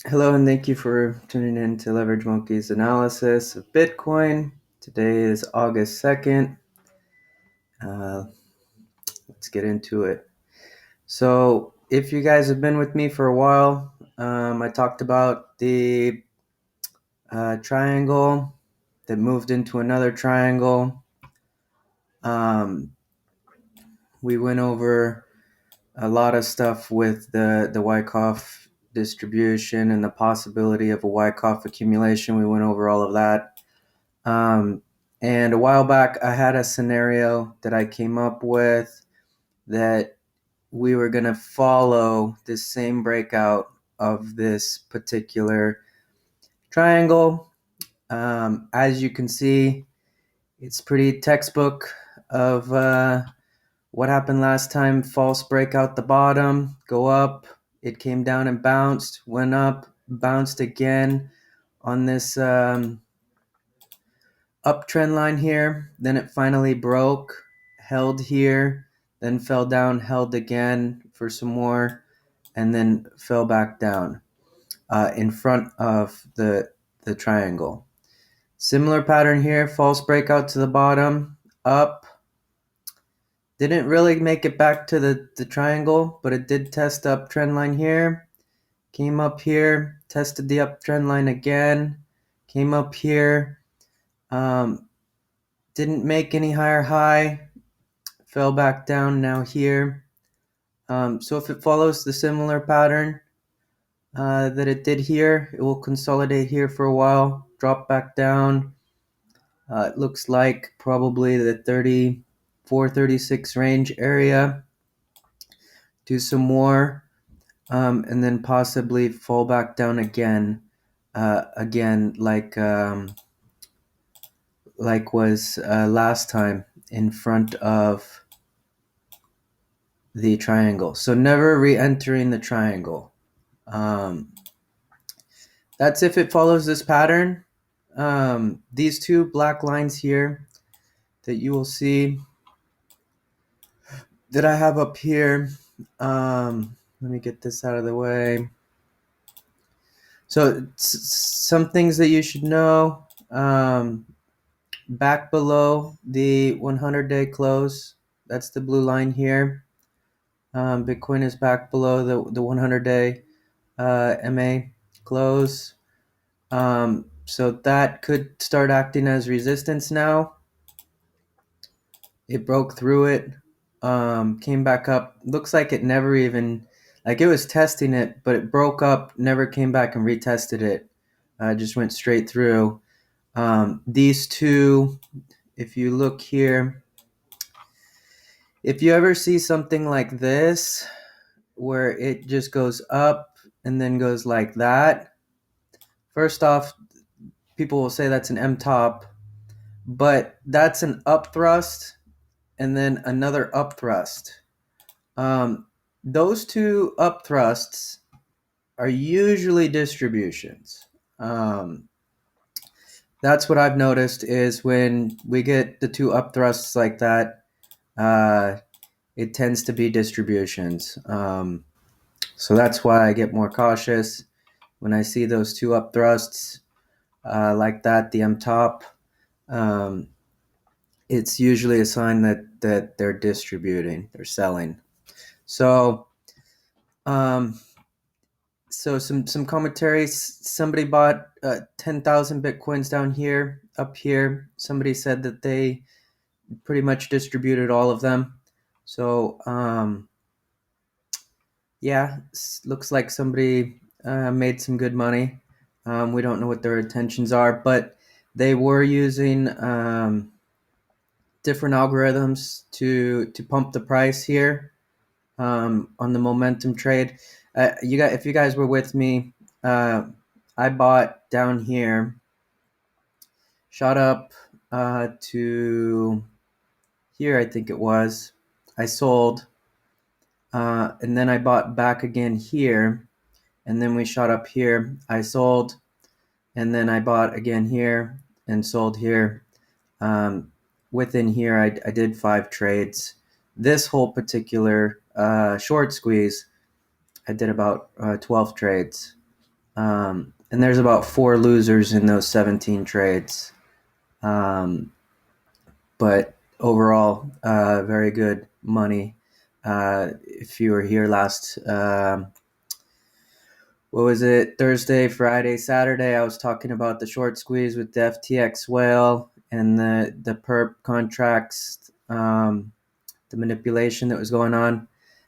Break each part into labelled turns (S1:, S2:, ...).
S1: Hello, and thank you for tuning in to Leverage Monkey's analysis of Bitcoin. Today is August 2nd. Uh, let's get into it. So, if you guys have been with me for a while, I talked about the triangle that moved into another triangle. Um, we went over a lot of stuff with the Wyckoff distribution and the possibility of a Wyckoff accumulation. We went over all of that. And a while back, I had a scenario that I came up with that we were going to follow this same breakout of this particular triangle. As you can see, it's pretty textbook of what happened last time. False breakout the bottom, go up. It came down and bounced, went up, bounced again on this uptrend line here. Then it finally broke, held here, then fell down, held again for some more, and then fell back down in front of the triangle. Similar pattern here, false breakout to the bottom, up. Didn't really make it back to the triangle, but it did test the uptrend line here. Came up here, tested the uptrend line again, came up here. Didn't make any higher high, fell back down now here. So if it follows the similar pattern that it did here, it will consolidate here for a while, drop back down. It looks like probably the 34, 36 range area. Do some more, and then possibly fall back down again, like was last time in front of the triangle. So never re-entering the triangle. That's if it follows this pattern. These two black lines here that you will see that I have up here. Let me get this out of the way. So some things that you should know. Back below the 100-day close, that's the blue line here. Bitcoin is back below the 100-day MA close. So that could start acting as resistance now. It broke through it, came back up. Looks like it never even, like it was testing it, but it broke up, never came back and retested it. Just went straight through. These two, if you look here, if you ever see something like this, where it just goes up and then goes like that, first off, people will say that's an M top, but that's an up thrust and then another up thrust. Those two up thrusts are usually distributions. That's what I've noticed is when we get the two up thrusts like that, it tends to be distributions. So that's why I get more cautious when I see those two up thrusts like that, the M top. It's usually a sign that they're distributing, they're selling. So, some commentaries. Somebody bought 10,000 bitcoins down here, up here. Somebody said that they pretty much distributed all of them. So, yeah, looks like somebody made some good money. We don't know what their intentions are, but they were using different algorithms to pump the price here on the momentum trade. If you guys were with me, I bought down here, shot up to here, I think it was. I sold, and then I bought back again here, and then we shot up here. I sold, and then I bought again here and sold here. Within here, I did 5 trades. This whole particular short squeeze, I did about 12 trades. And there's about 4 losers in those 17 trades. But overall, very good money. If you were here last, what was it, Thursday, Friday, Saturday, I was talking about the short squeeze with the FTX whale and the perp contracts, the manipulation that was going on.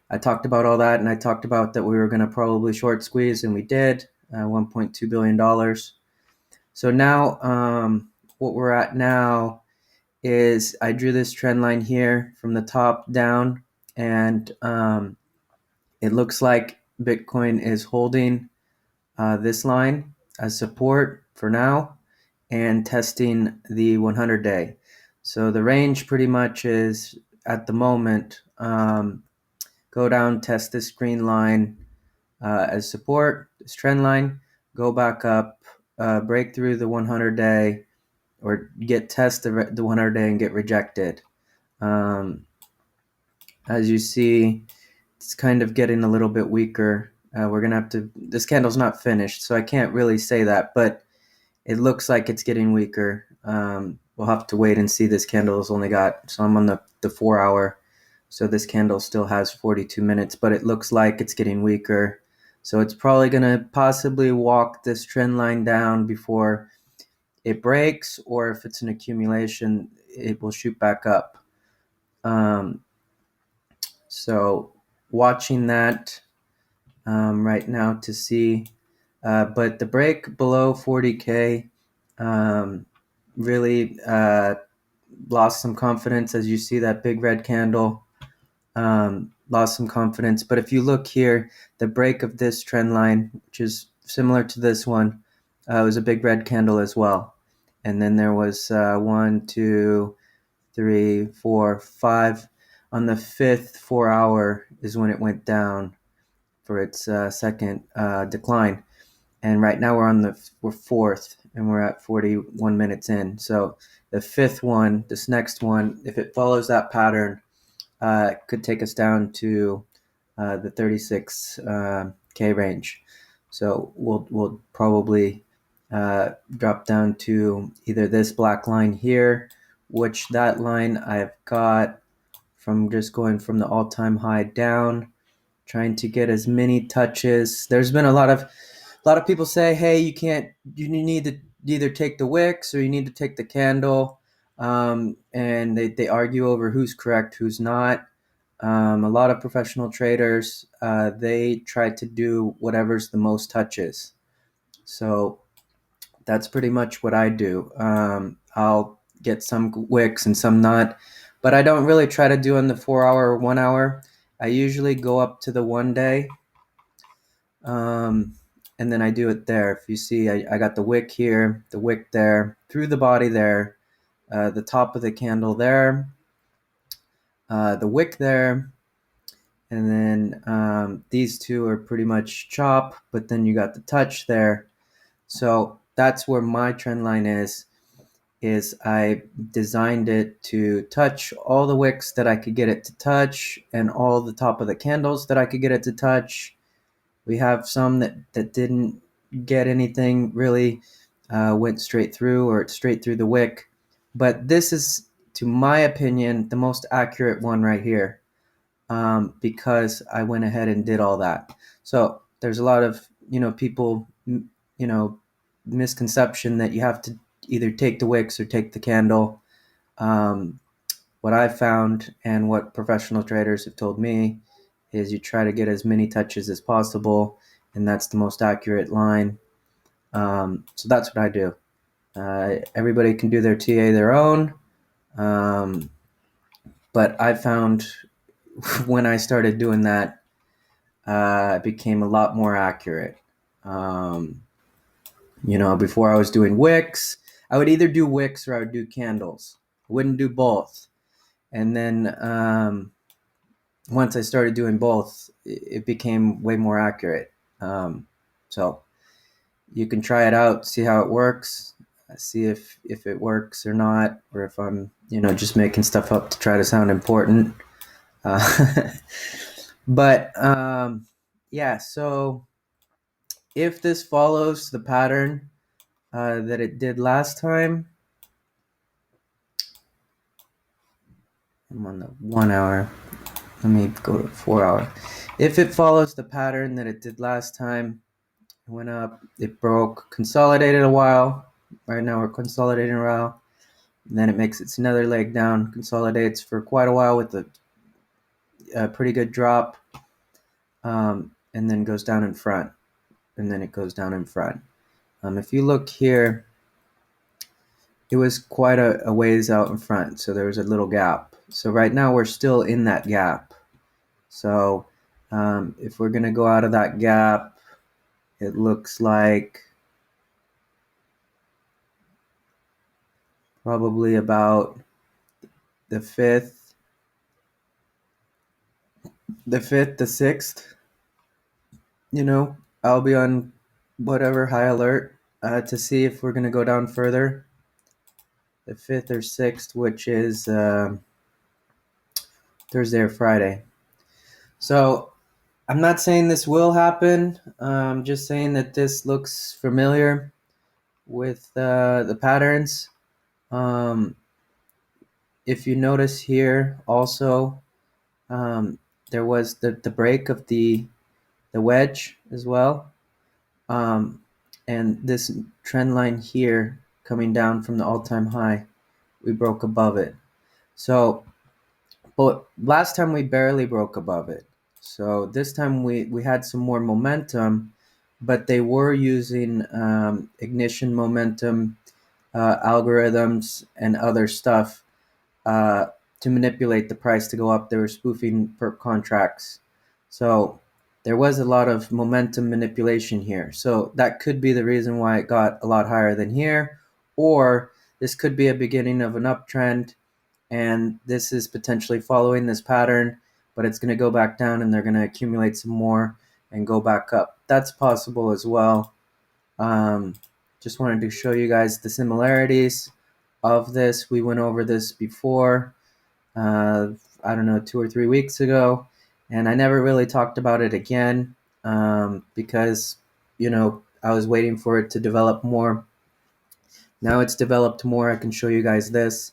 S1: I talked about all that, and I talked about that we were going to probably short squeeze, and we did, $1.2 billion. So now, what we're at now is I drew this trend line here from the top down, and it looks like Bitcoin is holding this line as support for now and testing the 100-day. So the range pretty much is at the moment, go down, test this green line as support, this trend line, go back up, break through the 100-day, or test the 100-day and get rejected. As you see, it's kind of getting a little bit weaker. We're going to have to, this candle's not finished, so I can't really say that, but it looks like it's getting weaker. We'll have to wait and see. This candle has only got, so I'm on the 4 hour, so this candle still has 42 minutes, but it looks like it's getting weaker. So it's probably going to possibly walk this trend line down before it breaks, or if it's an accumulation, it will shoot back up. So watching that right now to see, but the break below 40K really lost some confidence. As you see that big red candle, lost some confidence. But if you look here, the break of this trend line, which is similar to this one, was a big red candle as well. And then there was 1, 2, 3, 4, 5. On the 5th 4 hour is when it went down for its second decline. And right now we're 4th, and we're at 41 minutes in. So the 5th one, this next one, if it follows that pattern, could take us down to the 36K range. So we'll probably drop down to either this black line here, which that line I've got from just going from the all-time high down, trying to get as many touches. There's been a lot of people say, hey, you need to either take the wicks or you need to take the candle. And they argue over who's correct, who's not. A lot of professional traders, they try to do whatever's the most touches. So that's pretty much what I do. I'll get some wicks and some not, but I don't really try to do in the 4 hour or 1 hour. I usually go up to the 1 day, and then I do it there. If you see, I got the wick here, the wick there, through the body there, the top of the candle there, the wick there, and then these two are pretty much chop, but then you got the touch there. So that's where my trend line is I designed it to touch all the wicks that I could get it to touch and all the top of the candles that I could get it to touch. We have some that didn't get anything really, went straight through or straight through the wick. But this is, to my opinion, the most accurate one right here, because I went ahead and did all that. So there's a lot of, people, misconception that you have to either take the wicks or take the candle. What I've found and what professional traders have told me is you try to get as many touches as possible, and that's the most accurate line. So that's what I do. Everybody can do their TA their own, but I found when I started doing that, it became a lot more accurate. Before I was doing wicks, I would either do wicks or I would do candles. I wouldn't do both. And then once I started doing both, it became way more accurate. So you can try it out, see how it works, see if it works or not, or if I'm, just making stuff up to try to sound important. But yeah, so If this follows the pattern that it did last time, I'm on the 1 hour. Let me go to 4 hour. If it follows the pattern that it did last time, it went up, it broke, consolidated a while. Right now we're consolidating a while. And then it makes its another leg down, consolidates for quite a while with a pretty good drop, and then goes down in front. And then it goes down in front. If you look here, it was quite a ways out in front, so there was a little gap. So right now we're still in that gap. So if we're going to go out of that gap, it looks like probably about the 5th, the 6th, I'll be on whatever high alert to see if we're going to go down further. The 5th or 6th, which is Thursday or Friday. So I'm not saying this will happen. I'm just saying that this looks familiar with the patterns. If you notice here also, there was the break of the wedge as well. And this trend line here coming down from the all-time high, we broke above it. So, but last time we barely broke above it. So this time we had some more momentum, but they were using ignition momentum algorithms and other stuff to manipulate the price to go up. They were spoofing perp contracts. So there was a lot of momentum manipulation here. So that could be the reason why it got a lot higher than here. Or this could be a beginning of an uptrend, and this is potentially following this pattern, but it's going to go back down and they're going to accumulate some more and go back up. That's possible as well. Just wanted to show you guys the similarities of this. We went over this before, I don't know, 2 or 3 weeks ago, and I never really talked about it again because, I was waiting for it to develop more. Now it's developed more. I can show you guys this,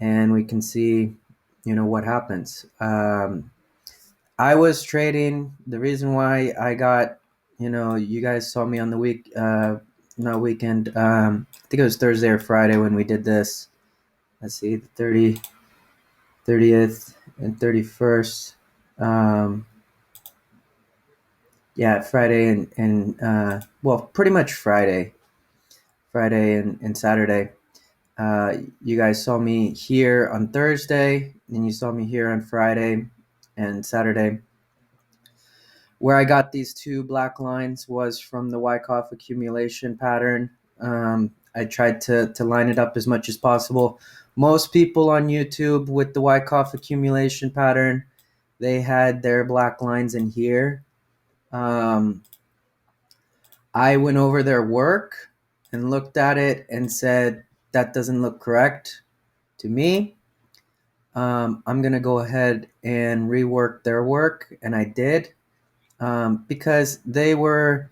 S1: and we can see, what happens. I was trading. The reason why I got, you guys saw me on the not weekend. I think it was Thursday or Friday when we did this. Let's see, the 30th and 31st. Yeah, Friday and well, pretty much Friday and Saturday. You guys saw me here on Thursday, and you saw me here on Friday and Saturday. Where I got these two black lines was from the Wyckoff accumulation pattern. I tried to line it up as much as possible. Most people on YouTube with the Wyckoff accumulation pattern, they had their black lines in here. I went over their work and looked at it and said, that doesn't look correct to me. I'm going to go ahead and rework their work, and I did. Because they were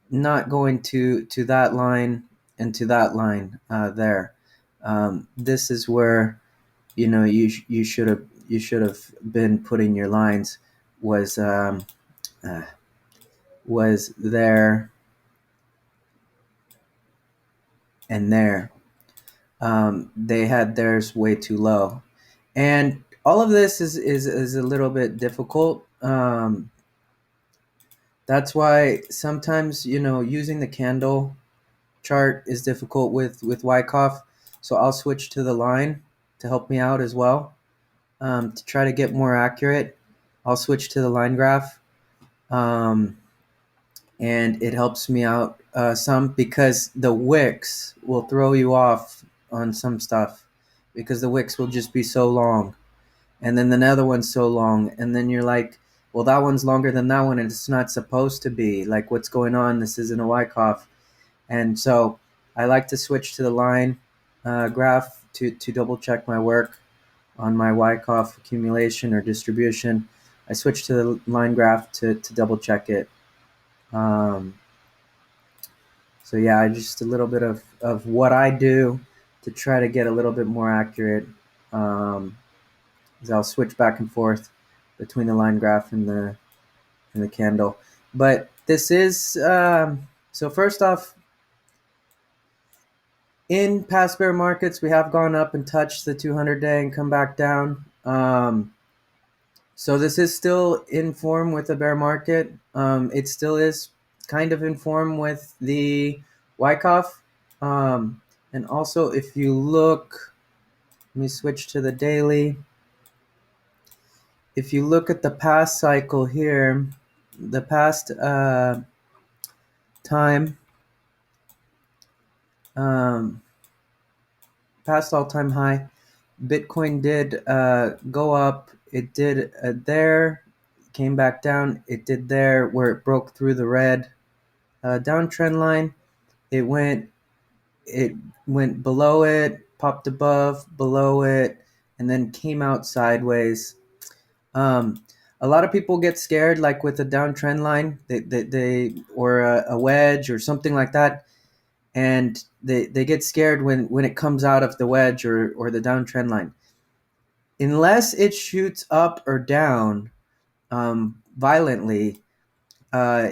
S1: not going to that line and to that line there. This is where you should have been putting your lines was there and there. They had theirs way too low, and all of this is a little bit difficult. That's why sometimes using the candle chart is difficult with Wyckoff. So I'll switch to the line to help me out as well. To try to get more accurate, I'll switch to the line graph, and it helps me out some because the wicks will throw you off on some stuff because the wicks will just be so long, and then another one's so long, and then you're like, well, that one's longer than that one, and it's not supposed to be. Like, what's going on? This isn't a Wyckoff. And so I like to switch to the line graph to double check my work on my Wyckoff accumulation or distribution. I switch to the line graph to double check it. Um, so yeah, just a little bit of what I do to try to get a little bit more accurate. Is I'll switch back and forth between the line graph and the candle. But this is so first off, in past bear markets, we have gone up and touched the 200 day and come back down. So this is still in form with the bear market. It still is kind of in form with the Wyckoff. And also, if you look, let me switch to the daily. If you look at the past cycle here, the past time, um, past all-time high, Bitcoin did go up. It did there, came back down. It did there where it broke through the red downtrend line. It went below it, popped above, below it, and then came out sideways. Um, a lot of people get scared, like with a downtrend line, they or a wedge or something like that, and they get scared when it comes out of the wedge or the downtrend line. Unless it shoots up or down violently, uh,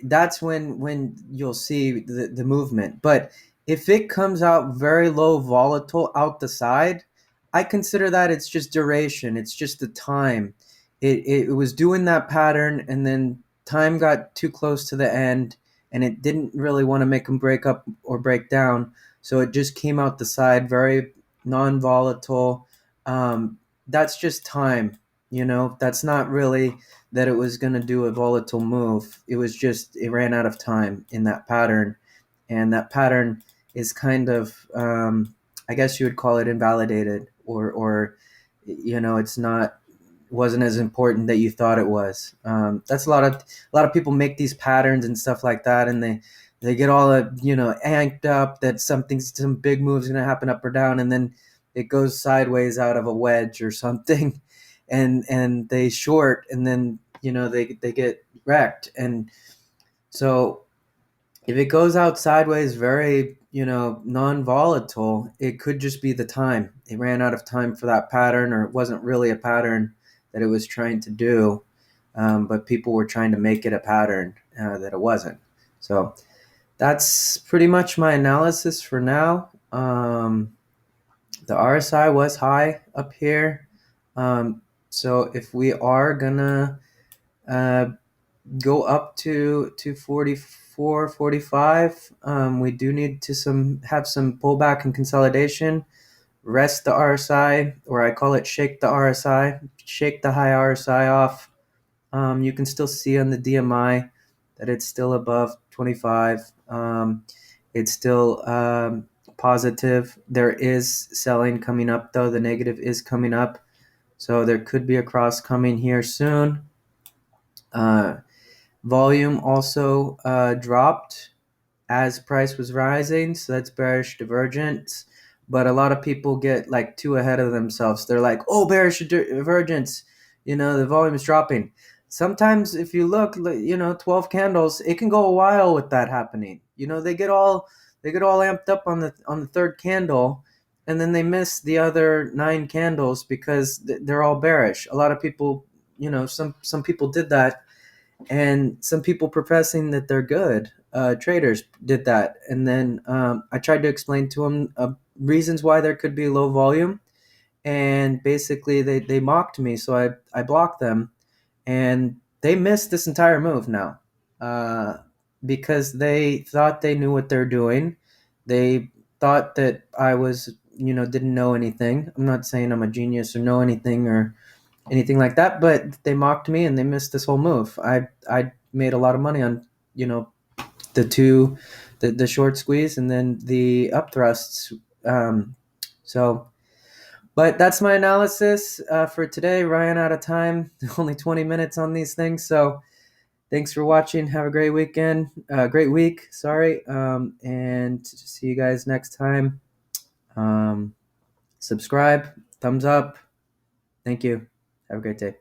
S1: that's when you'll see the movement. But if it comes out very low volatile out the side, I consider that it's just duration. It's just the time. It was doing that pattern, and then time got too close to the end, and it didn't really want to make them break up or break down. So it just came out the side, very non-volatile. That's just time. That's not really that it was going to do a volatile move. It was just it ran out of time in that pattern, and that pattern is kind of I guess you would call it invalidated, or it's not wasn't as important that you thought it was. That's a lot of people make these patterns and stuff like that, and they get all amped up that some big move's going to happen up or down, and then it goes sideways out of a wedge or something, and they short, and then they get wrecked. And so if it goes out sideways very non-volatile, it could just be the time. It ran out of time for that pattern, or it wasn't really a pattern that it was trying to do, but people were trying to make it a pattern that it wasn't. So that's pretty much my analysis for now. The RSI was high up here. So if we are gonna uh, go up to 44, 45, we do need to have some pullback and consolidation. Rest the RSI, or I call it shake the RSI, shake the high RSI off. You can still see on the DMI that it's still above 25. It's still positive. There is selling coming up, though. The negative is coming up. So there could be a cross coming here soon. Volume also dropped as price was rising, so that's bearish divergence. But a lot of people get like too ahead of themselves. They're like, "Oh, bearish divergence," the volume is dropping. Sometimes, if you look, 12 candles, it can go a while with that happening. They get all amped up on the third candle, and then they miss the other 9 candles because they're all bearish. A lot of people, some people did that, and some people professing that they're good traders did that. And then I tried to explain to them reasons why there could be low volume, and basically they mocked me, so I blocked them, and they missed this entire move now because they thought they knew what they're doing. They thought that I was didn't know anything. I'm not saying I'm a genius or know anything or anything like that, but they mocked me and they missed this whole move. I made a lot of money on the short squeeze and then the up thrusts. So, but that's my analysis for today. Ran out of time, only 20 minutes on these things. So thanks for watching. Have a great weekend, great week. Sorry, and see you guys next time. Subscribe, thumbs up. Thank you. Have a great day.